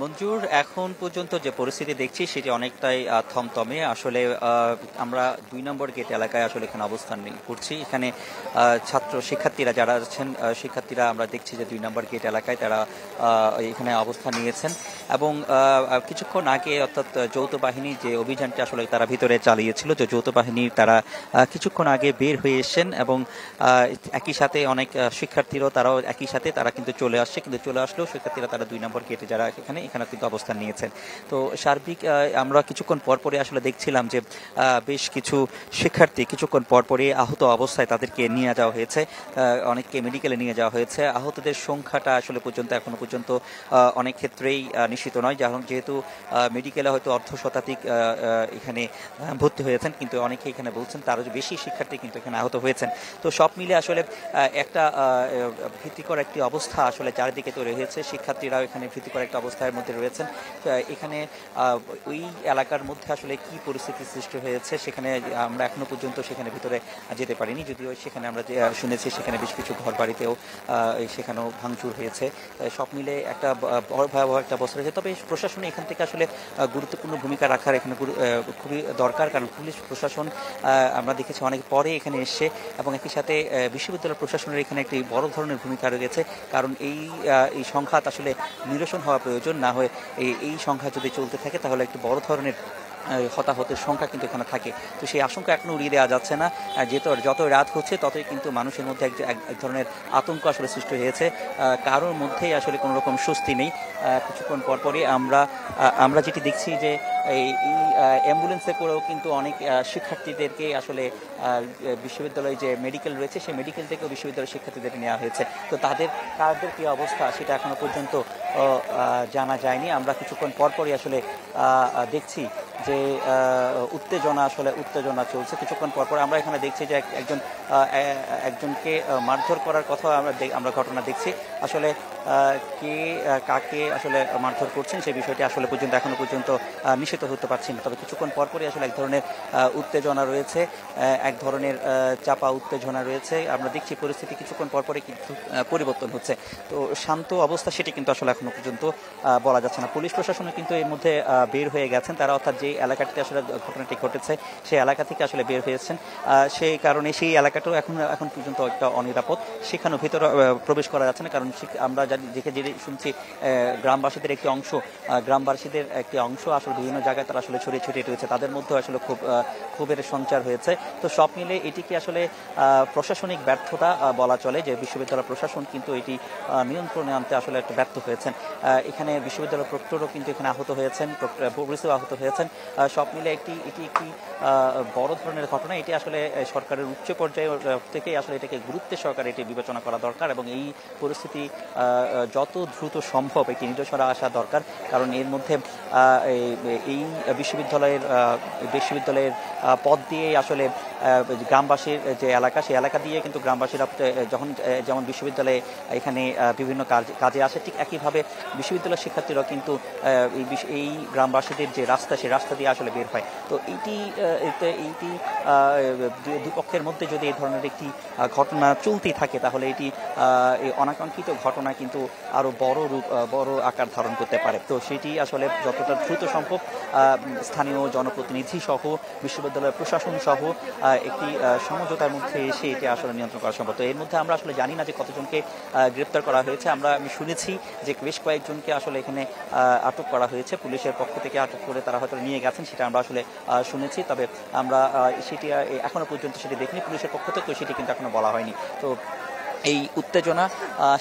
মঞ্জুর, এখন পর্যন্ত যে পরিস্থিতি দেখছি সেটি অনেকটাই থমথমে। আসলে আমরা ২ নম্বর গেট এলাকায় আসলে এখানে অবস্থান করছি। এখানে ছাত্র শিক্ষার্থীরা যারা আছেন, শিক্ষার্থীরা আমরা দেখছি যে ২ নম্বর গেট এলাকায় তারা এখানে অবস্থান নিয়েছেন এবং কিছুক্ষণ আগে অর্থাৎ যৌথ বাহিনী যে অভিযানটি আসলে তারা ভিতরে চালিয়েছিল, যে যৌথ বাহিনী তারা কিছুক্ষণ আগে বের হয়ে এসেছেন এবং একই সাথে অনেক শিক্ষার্থীরাও তারাও একই সাথে তারা কিন্তু চলে আসছে, কিন্তু চলে আসলেও শিক্ষার্থীরা তারা ২ নম্বর গেটে যারা এখানে কিন্তু অবস্থান নিয়েছেন। তো সার্বিক আমরা কিছুক্ষণ পরপরই আসলে দেখছিলাম যে বেশ কিছু শিক্ষার্থী কিছুক্ষণ পরপরই আহত অবস্থায় তাদেরকে নিয়ে যাওয়া হয়েছে, অনেককে মেডিকেলে নিয়ে যাওয়া হয়েছে। আহতদের সংখ্যাটা আসলে এখনো পর্যন্ত অনেক ক্ষেত্রেই নিশ্চিত নয়, যেহেতু মেডিকেলে হয়তো অর্ধশতাধিক এখানে ভর্তি হয়েছেন, কিন্তু অনেকে এখানে বলছেন তারও বেশি শিক্ষার্থী কিন্তু এখানে আহত হয়েছেন। তো সব মিলে আসলে একটা ভীতিকর একটি অবস্থা আসলে চারিদিকে তৈরি হয়েছে। শিক্ষার্থীরাও এখানে ভীতিকর একটা অবস্থার মধ্যে রয়েছেন। এখানে ওই এলাকার মধ্যে আসলে কি পরিস্থিতি সৃষ্টি হয়েছে সেখানে আমরা এখনো পর্যন্ত সেখানে ভিতরে যেতে পারিনি, যদিও সেখানে আমরা শুনেছি সেখানে বেশ কিছু ঘর বাড়িতেও সেখানেও ভাঙচুর হয়েছে। সব মিলে একটা ভয়াবহ একটা অবস্থা রয়েছে। তবে প্রশাসন এখান থেকে আসলে গুরুত্বপূর্ণ ভূমিকা রাখার এখানে খুবই দরকার, কারণ পুলিশ প্রশাসন আমরা দেখেছি অনেক পরে এখানে এসছে এবং একই সাথে বিশ্ববিদ্যালয় প্রশাসনের এখানে একটি বড় ধরনের ভূমিকা রয়েছে, কারণ এই সংঘাত আসলে নিরসন হওয়া প্রয়োজন। না হয়ে এই সংঘাত যদি চলতে থাকে তাহলে একটি বড় ধরনের হতাহতের সংখ্যা কিন্তু এখানে থাকে। তো সেই আশঙ্কা এখনো উড়িয়ে দেওয়া যাচ্ছে না। যত রাত হচ্ছে ততই কিন্তু মানুষের মধ্যে এক ধরনের আতঙ্ক আসলে সৃষ্টি হয়েছে। কারোর মধ্যেই আসলে কোনো রকম স্বস্তি নেই। কিছুক্ষণ পরপরই আমরা যেটি দেখছি যে এই অ্যাম্বুলেন্সে করেও কিন্তু অনেক শিক্ষার্থীদেরকে আসলে বিশ্ববিদ্যালয়ে যে মেডিকেল রয়েছে সেই মেডিকেল থেকেও বিশ্ববিদ্যালয়ের শিক্ষার্থীদেরকে নেওয়া হয়েছে। তো তাদের কী অবস্থা সেটা এখনো পর্যন্ত জানা যায়নি। আমরা কিছুক্ষণ পরপরই আসলে দেখছি যে উত্তেজনা চলছে। কিছুক্ষণ পরপর আমরা এখানে দেখছি যে একজনকে মারধর করার কথা আমরা ঘটনা দেখছি। আসলে কে কাকে আসলে মারধর করছেন সেই বিষয়টি আসলে এখনো পর্যন্ত নিশ্চিত হতে পারছি না। তবে কিছুক্ষণ পরপরই আসলে এক ধরনের উত্তেজনা রয়েছে, এক ধরনের চাপা উত্তেজনা রয়েছে। আমরা দেখছি পরিস্থিতি কিছুক্ষণ পরপরই কিন্তু পরিবর্তন হচ্ছে। তো শান্ত অবস্থা সেটি কিন্তু আসলে এখনো পর্যন্ত বলা যাচ্ছে না। পুলিশ প্রশাসনও কিন্তু এর মধ্যে বের হয়ে গেছেন, তারা অর্থাৎ যে এলাকাটিতে আসলে ঘটনাটি ঘটেছে সেই এলাকা থেকে আসলে বের হয়েছেন। সেই কারণে সেই এলাকাটাও এখন পর্যন্ত একটা অনিরাপদ, সেখানেও ভিতরে প্রবেশ করা যাচ্ছে না। কারণ আমরা যে শুনছি গ্রামবাসীদের একটি অংশ আসলে বিভিন্ন জায়গায় তারা আসলে ছড়িয়ে ছিটিয়ে রয়েছে, তাদের মধ্যে আসলে ক্ষোভের সঞ্চার হয়েছে। তো সব মিলে এটিকে আসলে প্রশাসনিক ব্যর্থতা বলা চলে, যে বিশ্ববিদ্যালয় প্রশাসন কিন্তু এটি নিয়ন্ত্রণে আনতে আসলে একটা ব্যর্থ হয়েছেন। এখানে বিশ্ববিদ্যালয় প্রক্টরও কিন্তু এখানে আহত হয়েছেন, পুলিশও আহত হয়েছেন। সব মিলে এটি একটি বড় ধরনের ঘটনা। এটি আসলে সরকারের উচ্চ পর্যায়ে থেকেই আসলে এটাকে গুরুত্বের সহকারে এটি বিবেচনা করা দরকার এবং এই পরিস্থিতি যত দ্রুত সম্ভব একটি নিরসনে আসা দরকার। কারণ এর মধ্যে এই বিশ্ববিদ্যালয়ের পথ দিয়েই আসলে গ্রামবাসীর যে এলাকা সেই এলাকা দিয়ে কিন্তু গ্রামবাসীরা যেমন বিশ্ববিদ্যালয়ে এখানে বিভিন্ন কাজে আসে, ঠিক একইভাবে বিশ্ববিদ্যালয়ের শিক্ষার্থীরাও কিন্তু এই গ্রামবাসীদের যে রাস্তা সেই রাস্তা দিয়ে আসলে বের হয়। তো এইটি দুই পক্ষের মধ্যে যদি এই ধরনের একটি ঘটনা চলতেই থাকে তাহলে এটি অনাকাঙ্ক্ষিত ঘটনা কিন্তু আরো বড় আকার ধারণ করতে পারে। তো সেটি আসলে যতটা দ্রুত সম্ভব স্থানীয় জনপ্রতিনিধি সহ বিশ্ববিদ্যালয়ের প্রশাসন সহ একটি সমঝোতার মধ্যে এসে এটি আসলে নিয়ন্ত্রণ করা সম্ভব। তো এর মধ্যে আমরা আসলে জানি না যে কতজনকে গ্রেপ্তার করা হয়েছে। আমি শুনেছি যে বেশ কয়েকজনকে আসলে এখানে আটক করা হয়েছে, পুলিশের পক্ষ থেকে আটক করে তারা হয়তো নিয়ে গেছেন, সেটা আমরা আসলে শুনেছি। তবে আমরা সেটি এখনো পর্যন্ত সেটি দেখিনি, পুলিশের পক্ষ থেকে সেটি কিন্তু এখনো বলা হয়নি। তো এই উত্তেজনা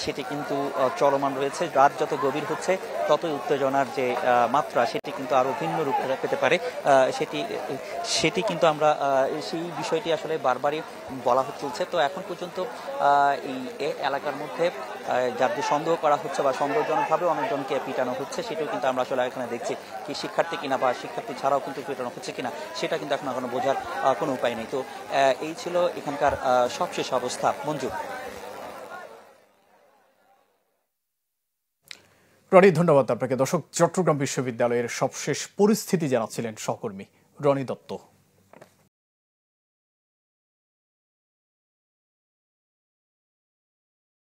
সেটি কিন্তু চলমান রয়েছে। রাত যত গভীর হচ্ছে ততই উত্তেজনার যে মাত্রা সেটি কিন্তু আরো ভিন্ন রূপ পেতে পারে। সেটি কিন্তু আমরা সেই বিষয়টি আসলে বারবারই বলা চলছে। তো এখন পর্যন্ত এই এলাকার মধ্যে যাদের সন্দেহ করা হচ্ছে বা সন্দেহজনকভাবে অনেকজনকে পিটানো হচ্ছে সেটাও কিন্তু আমরা আসলে এখানে দেখছি, কি শিক্ষার্থী কিনা বা শিক্ষার্থী ছাড়াও কিন্তু পিটানো হচ্ছে কিনা সেটা কিন্তু এখনো বোঝার কোনো উপায় নেই। তো এই ছিল এখানকার সবশেষ অবস্থা। মঞ্জু। রনি, ধন্যবাদ আপনাকে। দর্শক, চট্টগ্রাম বিশ্ববিদ্যালয়ের সবশেষ পরিস্থিতি জানাচ্ছিলেন সহকর্মী রনি দত্ত।